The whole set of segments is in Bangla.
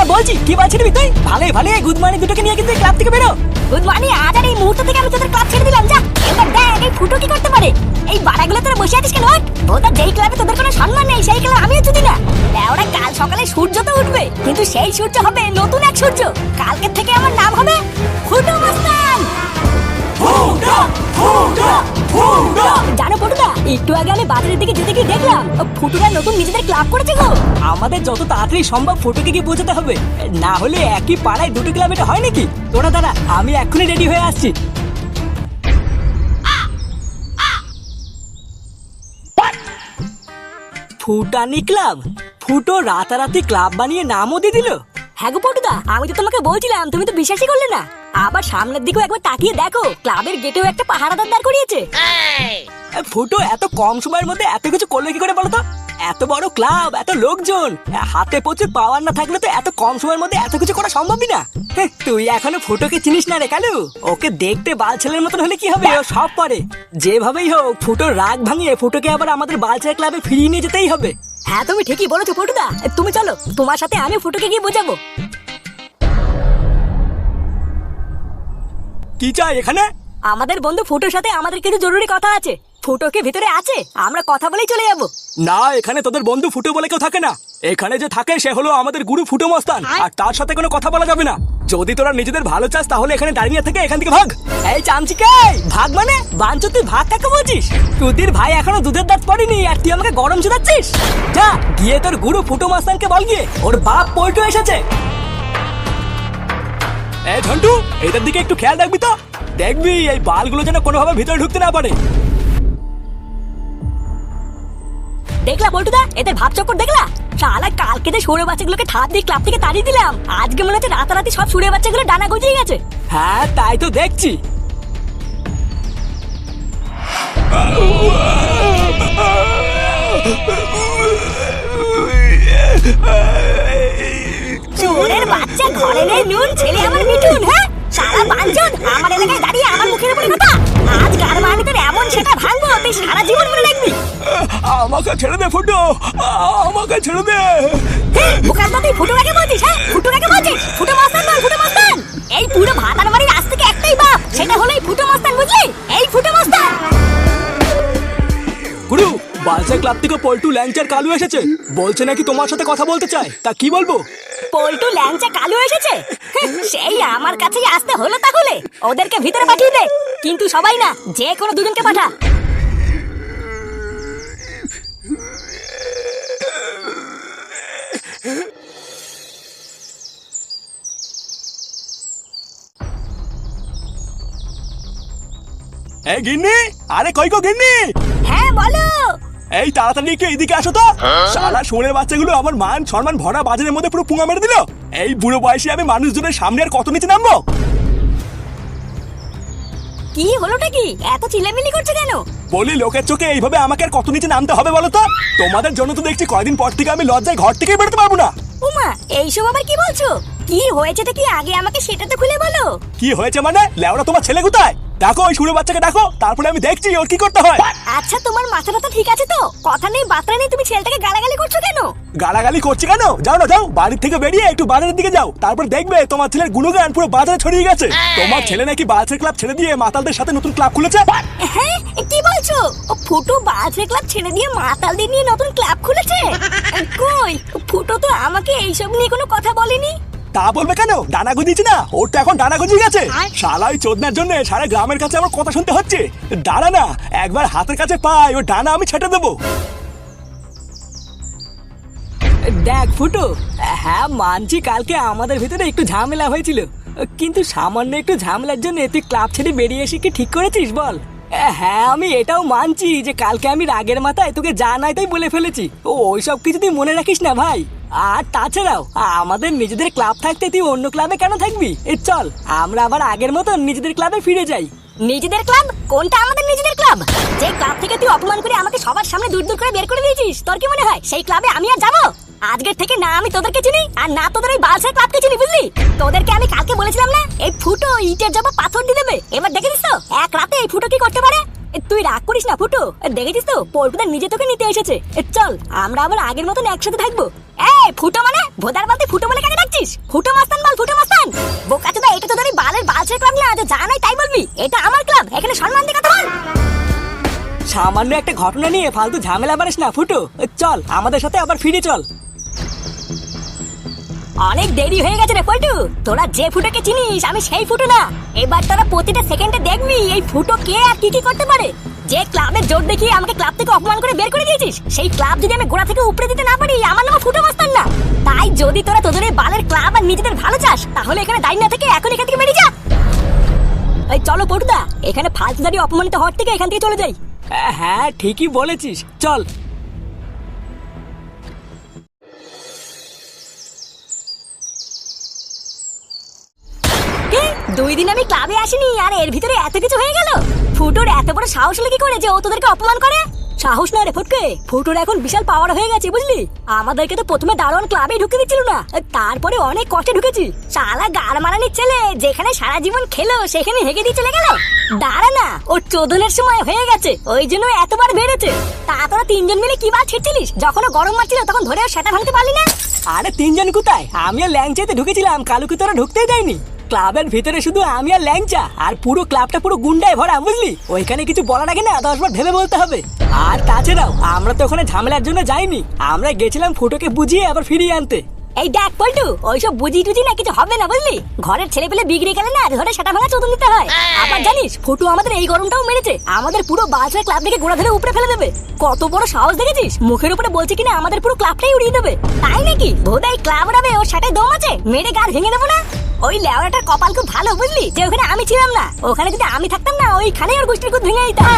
হ্যাঁ বলছি, কি বলছিস তুই? ভালো ভালো গুড মর্নিং দুটোকে নিয়ে কিন্তু ক্লাব থেকে বেরো। গুড মর্নিং, আজ আর এই মুহূর্ত থেকে আমি তোদের ক্লাব ছেড়ে দিলাম। যা এবার দেখ এই ফুটো কি করতে পারে। এই বাড়াগুলো তোরা বসে আছিস কেন? ওটা যেই ক্লাবে তোদের কোনো সম্মান নেই সেই ক্লাব আমিও যদি না। ওরা কাল সকালে সূর্য তো উঠবে, কিন্তু সেই সূর্য হবে নতুন এক সূর্য। কালকের থেকে আমার নাম হবে ফুটো মাস্তান। জানো পটুদা, একটু আগে আমি বাজারের দিকে যেতে গিয়ে দেখলাম ফুটুরা নতুন নিজেদের ক্লাব করেছে গো। আমাদের যত তাড়াতাড়ি সম্ভব ফটোকে গিয়ে পৌঁছাতে হবে, না হলে একই পাড়ায় দুটো ক্লাব এটা হয় নাকি? তোরা দাঁড়া, আমি এক্ষুনি রেডি হয়ে আসছি। ফুটানি ক্লাব? ফুটো রাতারাতি ক্লাব বানিয়ে নামও দিয়ে দিল। হ্যাঁ গো পটুদা, আমি তো তোমাকে বলছিলাম, তুমি তো বিশ্বাসই করলে না। আবার সামনের দিকেও একবার তাকিয়ে দেখো, ক্লাবের গেটেও একটা পাহারাদার দাঁড় করিয়েছে। ফুটো এত কম সময়ের মধ্যে এত কিছু করলে কি করে বলো তো? এত বড় ক্লাব, এত লোকজন, হাতে প্রচুর পাওয়ার না থাকলে তো এত কম সময়ের মধ্যে এত কিছু করা সম্ভবই না। তুই এখনো ফুটোকে চিনিস না রে কালু। ওকে দেখতে বাল ছেলের মতন হলে কি হবে, ও সব পারে। যেভাবেই হোক ফুটোর রাগ ভাঙিয়ে ফুটোকে আবার আমাদের বালছেলের ক্লাবে ফিরিয়ে নিয়ে যেতেই হবে। হ্যাঁ তুমি ঠিকই বলেছো পটুদা, তুমি চলো, তোমার সাথে আমি ফুটোকে গিয়ে বোঝাবো। কি চাই এখানে? আমাদের বন্ধু ফুটোর সাথে আমাদের কিছু জরুরি কথা আছে। ফুটোকে ভিতরে আছে, আমরা কথা বলেই চলে যাবো। না, এখানে তোদের বন্ধু ফুটো বলে কেউ থাকে না। এখানে যে থাকে সে হলো আমাদের গুরু ফুটো মস্তান, আর তার সাথে কোনো কথা বলা যাবে না। যদি তোরা নিজেদের ভালো চাস তাহলে এখানে দাঁড়িয়ে থেকে এখান থেকে ভাগ। এই চামচিকে ভাগ মানে বাঞ্চ, তুই ভাগ কাকে বলছিস? তোদের ভাই এখনো দুধের দাঁত পড়েনি আর তুই আমাকে গরম চুদাচ্ছিস? যা গিয়ে তোর গুরু ফুটো মস্তানকে বল গিয়ে ওর বাপ পল্টু এসেছে। এই ঝন্টু, এদের দিকে একটু খেয়াল রাখবি তো। দেখবি এই বালগুলো যেন কোনোভাবে ভিতরে ঢুকতে না পারে। দেখলা বল্টুদা, এদের ভাব চক্কর দেখলা? শালা কালকে যে সুরে বাচ্চাগুলোকে ঠাপ দিয়ে ক্লাব থেকে তাড়িয়ে দিলাম, আজকে মনে হচ্ছে রাতারাতি সব সুরে বাচ্চাগুলো ডানা গজিয়ে গেছে। হ্যাঁ তাই তো দেখছি। চোরের বাচ্চা, ঘরে নেই নুন, ছেলে আমার মিঠুন। হ্যাঁ সারা বাঞ্চন আমার এলাকায় দাঁড়িয়ে আমার মুখের উপরে কথা। আজ কার মানে তোর এমন সেটা ভাঙবো তুই সারা জীবন মনে রাখবি। আমাকে ছেড়ে দে ফুটো, আমাকে ছেড়ে দে। বুকার তো তুই ফুটো কাকে বলছিস? হ্যাঁ ফুটো কাকে বলছিস? ফুটো মাস্তান বল, ফুটো মাস্তান। এই পুরো ভাতার বাড়ির আজ থেকে একটাই বাপ, সেটা হলো এই ফুটো মাস্তান, বুঝলি? এই ফুটো মাস্তান। গুরু, বালসা ক্লাব থেকে পল্টু ল্যাংচার কালু এসেছে, বলছে নাকি তোমার সাথে কথা বলতে চায়। তা কি বলবো? পল্টু ল্যাংচা কালু এসেছে? সেই আমার কাছেই আসতে হলো তাহলে। ওদেরকে ভিতরে পাঠিয়ে দে, কিন্তু সবাই না, যে কোনো দুজনকে পাঠা। এই গিন্নি, আরে কই গো গিন্নি? হ্যাঁ বলো। এই তাড়াতাড়ি একটু এদিকে আসো তো। শালা শুঁড়ের বাচ্চাগুলো আমার মান সম্মান ভরা বাজারের মধ্যে পুরো পুঙ্গা মেরে দিল। এই বুড়ো বয়সে আমি মানুষজনের সামনে আর কত নিচে নামবো? কি হলোটা কি? এত চিল্লামিল্লি করছে কেন? বলি লোকের চোখে এইভাবে আমাকে আর কত নিচে নামতে হবে বলো তো? তোমাদের জন্য তো দেখছি কয়দিন পর থেকে আমি লজ্জায় ঘর থেকে বেরোতে পারবো না। উমা, এইসব আবার কি বলছো? কি হয়েছেটা কি আগে আমাকে সেটা তো খুলে বলো। কি হয়েছে মানে? লেওরা তোমার ছেলে কোথায়? ডাকো ওই শুঁড়ে বাচ্চাকে, ডাকো, তারপরে আমি দেখছি ওর কি করতে হয়। আচ্ছা তোমার মাথাটা তো ঠিক আছে তো? কথা নেই বার্তা নেই, তুমি ছেলেটাকে গালাগালি করছো কেন? গালাগালি করছি কেন? যাও না, যাও বাড়ির থেকে বেরিয়ে একটু বাজারের দিকে যাও, তারপর দেখবে তোমার ছেলের গুণগান পুরো বাজারে ছড়িয়ে গেছে। তোমার ছেলে নাকি বালছের ক্লাব ছেড়ে দিয়ে মাতালদের সাথে নতুন ক্লাব খুলেছে। হ্যাঁ কি বলছো? ও ফুটো বালছের ক্লাব ছেড়ে দিয়ে মাতালদের নিয়ে নতুন ক্লাব খুলেছে? কই, ফুটো তো আমাকে এইসব নিয়ে কোনো কথা বলেনি। তা বলবে কেন? ডানা গজিয়েছি না, ওর তো এখন ডানা গজিয়ে গেছে। শালাই চোদনার জন্য সারা গ্রামের কাছে আমার কথা শুনতে হচ্ছে। দাঁড়া না, একবার হাতের কাছে পাই ও ডানা আমি ছেটে দেবো। দেখ ফুটো, হ্যাঁ মানছি কালকে আমাদের ভিতরে একটু ঝামেলা হয়েছিল, কিন্তু সামান্য একটু ঝামেলার জন্য তুই ক্লাব ছেড়ে বেরিয়ে এসে কি ঠিক করেছিস বল? হ্যাঁ আমি এটাও মানছি যে কালকে আমি রাগের মাথায় তোকে যা নাই তাই বলে ফেলেছি। ওইসব কিছু তুই মনে রাখিস না ভাই। আর তাছাড়াও আমাদের নিজেদের ক্লাব থাকতে তুই অন্য ক্লাবে কেন থাকবি? চল আমরা আবার আগের মতো নিজেদের ক্লাবে ফিরে যাই। নিজেদের ক্লাব? কোনটা আমাদের নিজেদের ক্লাব? যে ক্লাব থেকে তুই অপমান করে আমাকে সবার সামনে দূর দূর করে বের করে দিয়েছিস, তোর কি মনে হয় সেই ক্লাবে আমি আর যাবো? আজকের থেকে না আমি তোদেরকে চিনি আর না তোদের এই বালছের ক্লাবকে চিনি, বুঝলি? তোদেরকে আমি কালকে বলেছিলাম না এই ফুটো ইটের জবাব পাথর দিয়ে দেবে। এবার দেখেছিস তো এক রাতে এই ফুটো কি করতে পারে। তুই রাগ করিস না ফুটো, দেখেছিস তো পল্টুদা নিজে তোকে নিতে এসেছে। চল আমরা আবার আগের মতন একসাথে থাকবো। এই ফুটো মানে ভোদার বলতে ফুটো বলে কাকে ডাকছিস? বলছিস? ফুটো মাস্তান বল, ফুটো মাস্তান। বোকাচোদা, এটা তো তোদের বালের বালছের ক্লাব না, যে জানাই তাই বলবি। এটা আমার ক্লাব, এখানে সম্মান দিয়ে কথা বল। সামান্য একটা ঘটনা নিয়ে ফালতু ঝামেলা বাড়িস না ফুটো। চল আমাদের সাথে আবার ফিরে চল। অনেক দেরি হয়ে গেছে রে পল্টু। তোরা যে ফুটোকে চিনিস, আমি সেই ফুটো না। এবার তোরা প্রতিটা সেকেন্ডে দেখবি এই ফুটো কে আর কি কি করতে পারে। যে ক্লাবের জোর দেখিয়ে আমাকে ক্লাব থেকে অপমান করে বের করে দিয়েছিস, সেই ক্লাব যদি আমি গোড়া থেকে উপরে দিতে না পারি, আমার নাম ফুটো মাস্তান না। তাই যদি তোরা তোদের এই বালের ক্লাব আর নিজেদের ভালো চাস, তাহলে এখানে দাঁড়িয়ে না থেকে এখন এখান থেকে বেরিয়ে যা। এই চলো পল্টুদা, এখানে ফালতু দাঁড়িয়ে অপমানিত হওয়ার থেকে এখান থেকে চলে যাই। হ্যাঁ ঠিকই বলেছিস, চল। কি? 2 দিন আমি ক্লাবে আসিনি আর এর ভিতরে এত কিছু হয়ে গেল? ফুটোর এত বড় সাহস হলো কি করে যে ও তোদেরকে অপমান করে? সাহস না রে ফটকে, ফুটোর এখন বিশাল পাওয়ার হয়ে গেছে বুঝলি। আমাদেরকে তো প্রথমে দারোয়ান ক্লাবে ঢুকে দিচ্ছিল না, তারপরে অনেক কষ্টে ঢুকেছি। শালা গাড় মারানির ছেলে যেখানে সারা জীবন খেলো সেখানে হেগে দিয়ে চলে গেল। দাঁড়া না, ওর চোদনের সময় হয়ে গেছে, ওই জন্য এতবার বেড়েছে। তা তোরা 3 জন মিলে কি বার ছিটছিলিস? যখন ও গরম মারছিল তখন ধরে সেটা ভাঙতে পারলি না? আরে 3 জন কোথায়? আমি আর ল্যাংচাতে ঢুকেছিলাম, কালুকে তোরা ঢুকতেই দেয়নি। ক্লাবের ভিতরে শুধু আমি আর ল্যাংচা, আর পুরো ক্লাবটা পুরো গুন্ডায় ভরা বুঝলি। ওইখানে কিছু বলার আগে না 10 বার ভেবে বলতে হবে। আর তাছাড়াও আমরা তো ওখানে ঝামেলার জন্য যাইনি, আমরা গেছিলাম ফুটোকে বুঝিয়ে আবার ফিরিয়ে আনতে। এই দেখ পল্টু, ওইসব বুঝি টুজি না কিছু হবে না বুঝলি। ঘরের ছেলে পেলে বিগড়ে গেলে না ধরে সেটা ভাঙা চোদন দিতে হয়। আবার জানিস ফুটু আমাদের এই গরমটাও মেরেছে, আমাদের পুরো বালছের ক্লাব থেকে গোড়া ধরে উপরে ফেলে দেবে। কত বড় সাহস দেখেছিস? মুখের উপরে বলছে কিনা আমাদের পুরো ক্লাবটাই উড়িয়ে দেবে। তাই নাকি? ভোদাই ক্লাব উড়াবে, ওর সাথে দম আছে, মেরে গাল ভেঙে দেবো না। ওই লেওড়াটার কপাল খুব ভালো বুঝলি যে ওখানে আমি ছিলাম না। ওখানে যদি আমি থাকতাম না, ওইখানেই ওর গোষ্ঠীর খুব ভেঙে দিতাম।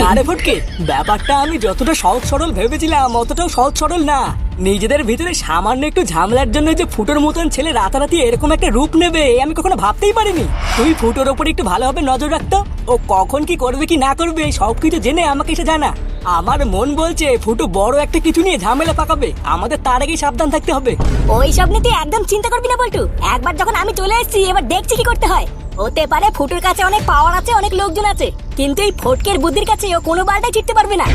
না রে ফুটকে, ব্যাপারটা আমি যতটা সহজ সরল ভেবেছিলাম অতটাও সহজ সরল না। নিজেদের ভিতরে সামান্য একটু ঝামেলার জন্য যে ফুটোর মতন ছেলে রাতারাতি এরকম একটা রূপ নেবে আমি কখনো ভাবতেই পারিনি। তুই ফুটোর ওপর একটু ভালোভাবে নজর রাখতো, ও কখন কি করবে কি না করবে সবকিছু জেনে আমাকে এসে জানা। আমার মন বলছে ফুটো বড় একটা কিছু নিয়ে ঝামেলা পাকাবে, আমাদের তার আগেই সাবধান থাকতে হবে। ওই সব নিয়ে তুই একদম চিন্তা করবি না বল্টু। একবার যখন আমি চলে এসেছি, এবার দেখছি কি করতে হয়। হতে পারে ফুটোর কাছে অনেক পাওয়ার আছে, অনেক লোকজন আছে, কিন্তু এই ফটকের বুদ্ধির কাছে ও কোনো বালটাই চিটতে পারবে না।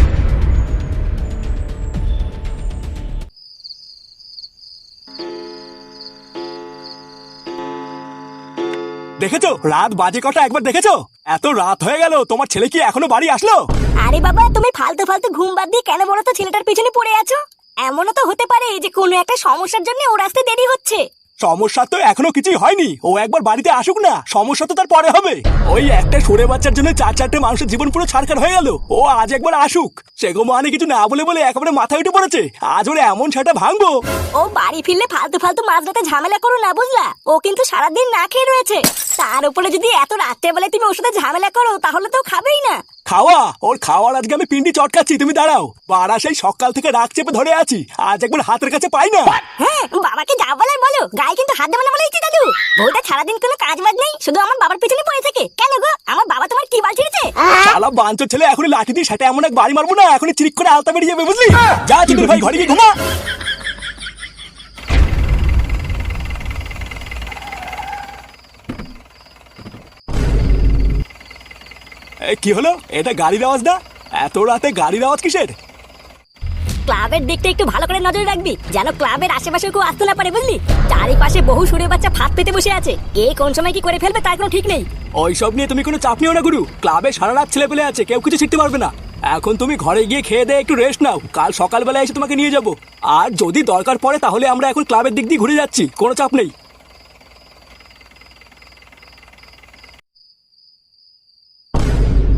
দেখেছো রাত বাজে কটা একবার দেখেছো? এত রাত হয়ে গেল, তোমার ছেলে কি এখনো বাড়ি আসলো? আরে বাবা, তুমি ফালতু ফালতু ঘুম বাদ দিয়ে কেন বলো তো ছেলেটার পিছনে পড়ে আছো? এমনও তো হতে পারে যে কোনো একটা সমস্যার জন্য ওর আসতে দেরি হচ্ছে। সমস্যা তো এখনো কিছুই হয়নি, ও একবার বাড়িতে আসুক না, সমস্যা তো তার পরে হবে। ওই একটা সরে বাচ্চার জন্য 4-4টে মানুষের জীবন পুরো ছাড়খাড় হয়ে গেল। ও আজ একবার আসুক, সেগো মানে কিছু না বলে বলে একেবারে মাথা উঠে পড়েছে। আজ ওরে এমন সেটা ভাঙবো। ও বাড়ি ফিরলে ফালতু ফালতু মাঝরাতে ঝামেলা করো না বুঝলা। ও কিন্তু সারাদিন না খেয়ে রয়েছে, তার উপরে যদি এত রাত্রেবেলায় তুমি ওর সাথে ঝামেলা করো তাহলে তো খাবেই না। খাওয়া ওর খাওয়ার আজকে আমি পিন্ডি চটকাচ্ছি, তুমি দাঁড়াও। বাড়া সেই সকাল থেকে রাগ চেপে ধরে আছি, আজ একবার হাতের কাছে পাই না। হ্যাঁ, বাবাকে যা বলার বলো, গায়ে কিন্তু হাত দেবে না বলে ইচ্ছে দাদু। বউটা সারাদিন কোনো কাজ বাজ নেই, শুধু আমার বাবার পিছনে পড়ে থাকে। কেন গো, আমার বাবা তোমার কি বাল ছিঁড়েছে? শালা বাঞ্চোর ছেলে, এখনই লাঠি দিয়ে সেটা এমন এক বাড়ি মারবো না, এখনই চিরিক করে আলতা বেরিয়ে যাবে বুঝলি। যা চিকুর ভাই, ঘরে গিয়ে ঘুমা। কি হলো? এটা গাড়ির আওয়াজ না? এত রাতে গাড়ির আওয়াজ কিসের? ক্লাবের দিকটা একটু ভালো করে নজর রাখবি, যেন ক্লাবের আশেপাশে কেউ আসতে না পারে বুঝলি। চারিপাশে বহু সুরে বাচ্চা ফাঁদ পেতে বসে আছে, কে কোন সময় কি করে ফেলবে তার কোনো ঠিক নেই। ওইসব নিয়ে তুমি কোনো চাপ নিও না গুরু, ক্লাবে সারা রাত ছেলে পেলে আছে, কেউ কিছু শিখতে পারবে না। এখন তুমি ঘরে গিয়ে খেয়ে দিয়ে একটু রেস্ট নাও, কাল সকালবেলা এসে তোমাকে নিয়ে যাব। আর যদি দরকার পড়ে তাহলে আমরা এখন ক্লাবের দিক দিয়ে ঘুরে যাচ্ছি, কোনো চাপ নেই।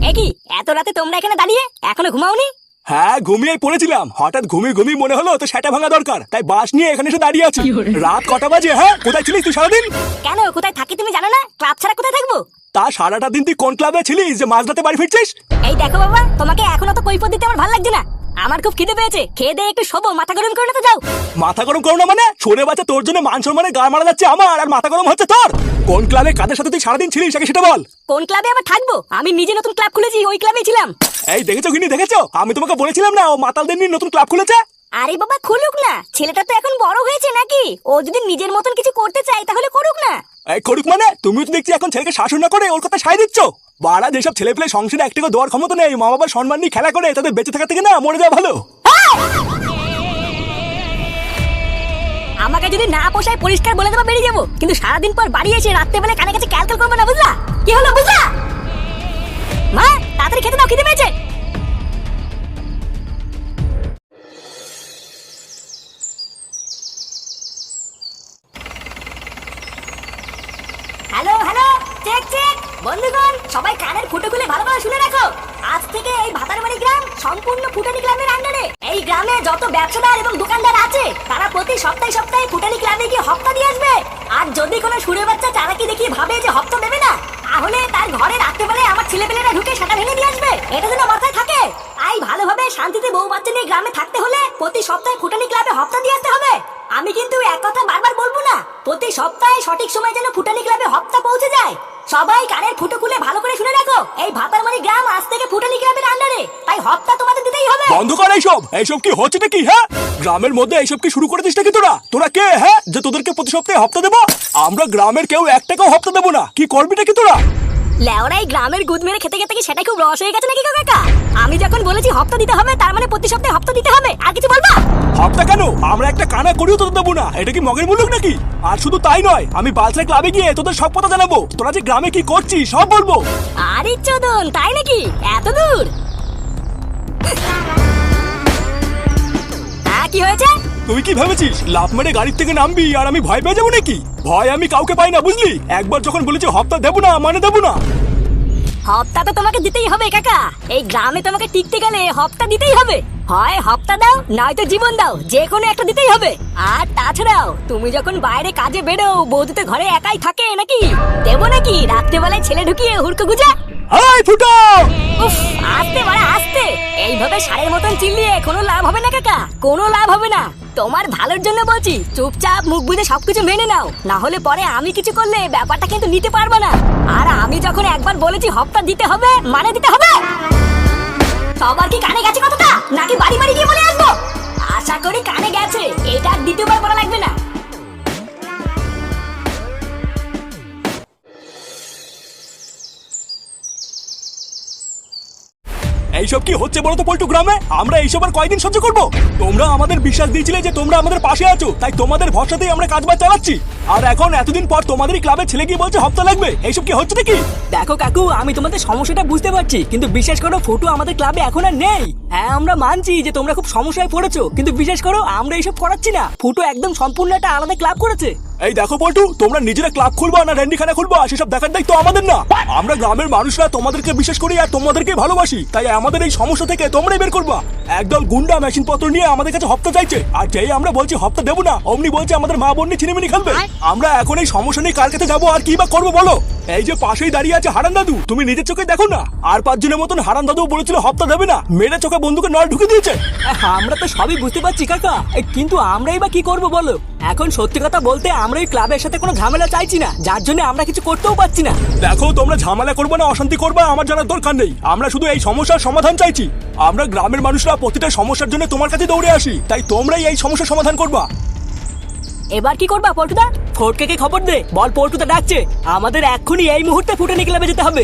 একই এত রাতে তোমরা এখানে দাঁড়িয়ে এখনো ঘুমাওনি? হ্যাঁ, ঘুমিয়েই পড়েছিলাম, হঠাৎ ঘুমিয়ে ঘুমিয়ে মনে হলো তো সেটা ভাঙা দরকার, তাই বাস নিয়ে এখানে এসে দাঁড়িয়ে আছি। রাত কটা বাজে? হ্যাঁ, কোথায় ছিলিস তুই সারাদিন? কেন, কোথায় থাকি তুমি জানো না? ক্লাব ছাড়া কোথায় থাকবো? তা সারাটা দিন তুই কোন ক্লাবে ছিলিস যে মাঝরাতে বাড়ি ফিরছিস? এই দেখো বাবা, তোমাকে এখনো তো কৈফিয়ত দিতে আমার ভালো লাগছে না। আমার খুব খিদে পেয়েছে, খেয়ে দিয়ে একটু শোবো, মাথা গরম করে না তো যাও। মাথা গরম করো না মানে? ছোড়ে বাচ্চা, তোর জন্য মান সম্মানে গা মারা যাচ্ছে আমার, আর মাথা গরম হচ্ছে তোর? কোন ক্লাবে কাদের সাথে তুই সারাদিন ছিলিস আগে সেটা বল। কোন ক্লাবে আবার থাকবো? আমি নিজে নতুন ক্লাব খুলেছি, ওই ক্লাবেই ছিলাম। এই দেখেছো গিনি, দেখেছো? আমি তোমাকে বলেছিলাম না ও মাতালদের নিয়ে নতুন ক্লাব খুলেছে? আরে বাবা খুলুক না, ছেলেটা তো এখন বড় হয়েছে নাকি, ও যদি নিজের মতন কিছু করতে চায় তাহলে করুক না। এই করুক মানে? তুমি তো দেখছি এখন ছেলেকে শাসন না করে ওর কথা সায় দিচ্ছ। বাড়া, যেসব ছেলে পেলে সংসারে একটাকে দেওয়ার ক্ষমতা নেই, মা বাবার সম্মান নিয়ে খেলা করে, তাদের বেঁচে থাকা থেকে না মরে যাওয়া ভালো। আমাকে যদি না পোষায় পরিষ্কার বলে দেবো বেরিয়ে যাবো, কিন্তু সারাদিন পর বাড়ি এসে রাত্রেবেলা কানে কাছে ক্যালকাল করবো না, বুঝলা? কি হলো বুঝলা? মা তাড়াতাড়ি খেতে দাও, খিদে পেয়েছে। Hello hello, check check. বন্ধুগণ সবাই কানের ফুটো খুলে ভালো করে শুনে রাখো। আজ থেকে এই ভাতারবাড়ি গ্রাম সম্পূর্ণ ফুটানি ক্লাবের আন্ডারে। এই গ্রামে যত ব্যবসাদার এবং দোকানদার আছে তারা প্রতি সপ্তাহে সপ্তাহে ফুটানি ক্লাবে গিয়ে হপ্তা দিয়ে আসবে। আর যদি কোনো সুরে বাচ্চা চালাকি দেখিয়ে ভাবে যে হপ্তা দেবে না, তাহলে তার ঘরে রাত্রেবেলায় আমার ছেলেপেলেরা ঢুকে সেটা ভেঙে দিয়ে আসবে। এটা যেন মাথায় থাকে। তাই ভালোভাবে শান্তিতে বউ বাচ্চা নিয়ে গ্রামে থাকতে হলে প্রতি সপ্তাহে ফুটানি ক্লাবে হপ্তা দিয়ে আসতে হবে। আমি কিন্তু এক কথা বারবার বলবো না, প্রতি সপ্তাহে সঠিক সময় যেন ফুটানি ক্লাবে হপ্তা পৌঁছে যায়। সবাই কানের ফুটো খুলে ভালো করে শুনে রাখো, এই ভাতারমারি গ্রাম আজ থেকে ফুটানি ক্লাবের আন্ডারে, তাই হপ্তা তোমাদের দিতেই হবে। বন্ধ কর এইসব। এইসব কি হচ্ছে নাকি? হ্যাঁ, গ্রামের মধ্যে এইসব কি শুরু করেছিস নাকি তোরা? তোরা কে হ্যাঁ যে তোদেরকে প্রতি সপ্তাহে হপ্তা দেবো? আমরা গ্রামের কেউ 1 টাকাও হপ্তা দেবো না। কি করবি নাকি তোরা? লেওরাই গ্রামের গুদ মেরে খেতে খেতে কি সেটা খুব রস হয়ে গেছে নাকি গো কাকা? আমি যখন বলেছি হপ্তা দিতে হবে, তার মানে প্রতি সপ্তাহে হপ্তা দিতে হবে, আর কিছু বলবা? হপ্তা কেন? আমরা একটা কানা করিও তোদের দেবো না। এটা কি মগের মুলুক নাকি? আর শুধু তাই নয়, আমি বালসা ক্লাবে গিয়ে তোদের সব কথা জানাবো। তোরা যে গ্রামে কি করছিস সব বলবো। আরে চোদন, তাই নাকি? এত দূর? কি হয়েছে? তুই কি ভেবেছিস লাফ মেরে গাড়ির থেকে নামবি আর আমি ভয় পেয়ে যাবো নাকি? ভয় আমি কাউকে পাই না, বুঝলি? একবার যখন বলেছি হপ্তা দেবো না মানে দেবো না। হপ্তা তো তোমাকে দিতেই হবে কাকা। এই গ্রামে তোমাকে টিকতে গেলে হপ্তা দিতেই হবে। হয় হপ্তা দাও, নয়তো জীবন দাও, যে কোনো একটা দিতেই হবে। আর তাছাড়াও তুমি যখন বাইরে কাজে বেরো, বৌদি তো ঘরে একাই থাকে নাকি? দেবো নাকি রাত্রেবেলায় ছেলে ঢুকিয়ে হুড়কো গুজা? হাই ফুটো! উফ, আস্তে বাড়া আস্তে। এইভাবে সারের মতন চিল্লিয়ে কোনো লাভ হবে না কাকা, কোনো লাভ হবে না। তোমার ভালোর জন্য বলছি, চুপচাপ মুখ বুঝে সবকিছু মেনে নাও, না হলে পরে আমি কিছু করলে ব্যাপারটা কিন্তু নিতে পারবে না। আর আমি যখন একবার বলেছি হপ্তা দিতে হবে মানে দিতে হবে। সবার কি কানে গেছে কথাটা, নাকি বাড়ি বাড়ি গিয়ে বলে আসবো? আশা করি কানে গেছে, এটা আর দ্বিতীয়বার বলা লাগবে না। এইসব কি হচ্ছে বলো তো পল্টু গ্রামে? আমরা এইসব আর কয়দিন সহ্য করবো? তোমরা আমাদের বিশ্বাস দিয়েছিলে যে তোমরা আমাদের পাশে আছো, তাই তোমাদের ভরসাতেই আমরা কাজবাজ চালাচ্ছি। আর এখন এতদিন পর তোমাদেরই ক্লাবে ছেলে গিয়ে বলছে হপ্তা লাগবে। এইসব কি হচ্ছে নাকি? দেখো কাকু, আমি তোমাদের সমস্যাটা বুঝতে পারছি, কিন্তু বিশেষ করো ফুটু আমাদের ক্লাবে এখন আর নেই। হ্যাঁ, আমরা মানছি যে তোমরা খুব সমস্যায় পড়েছো, কিন্তু বিশেষ করো আমরা এইসব করাচ্ছি না। ফুটু একদম সম্পূর্ণ একটা আলাদা ক্লাব করেছে। এই দেখো পল্টু, তোমরা নিজেরা ক্লাব খুলবা না রেন্ডিখানা খুলবা সেসব দেখার দায়িত্ব আমাদের না। আমরা গ্রামের মানুষরা তোমাদেরকে বিশ্বাস করি আর তোমাদেরকে ভালোবাসি, তাই আমাদের এই সমস্যা থেকে তোমরাই বের করবা। একদল গুন্ডা মেশিন পত্র নিয়ে আমাদের কাছে হপ্তা চাইছে, আর যেই আমরা বলছি হপ্তা দেবো না, অমনি বলছে আমাদের মা বোন ছিনিমিনি খেলবে। আমরা এখন এই সমস্যা নিয়ে কার কাছে যাবো আর কি বা করবো বলো? এই যে পাশেই দাঁড়িয়ে আছে হারান দাদু, তুমি নিজের চোখে দেখো না। আর 5 জনের মতন হারান দাদু বলেছিল হপ্তা দেবে না, মেরে চোখে বন্দুকে নল ঢুকে দিয়েছে। আমরা তো সবই বুঝতে পারছি কাকা, কিন্তু আমরাই বা কি করবো বলো? এখন সত্যি কথা বলতে আমরা এই ক্লাবের সাথে কোনো ঝামেলা চাইছি না, যার জন্য আমরা কিছু করতেও পারছি না। দেখো, তোমরা ঝামেলা করবে না অশান্তি করবে আমার জানার দরকার নেই। আমরা শুধু এই সমস্যার সমাধান চাইছি। আমরা গ্রামের মানুষরা প্রতিটা সমস্যার জন্য তোমার কাছে দৌড়ে আসি, তাই তোমরাই এই সমস্যার সমাধান করবা। এবার কি করবা পল্টুদা? ফটকে খবর দে, বল পল্টুদা ডাকছে, আমাদের এক্ষুনি এই মুহূর্তে ফুটানি ক্লাবে যেতে হবে।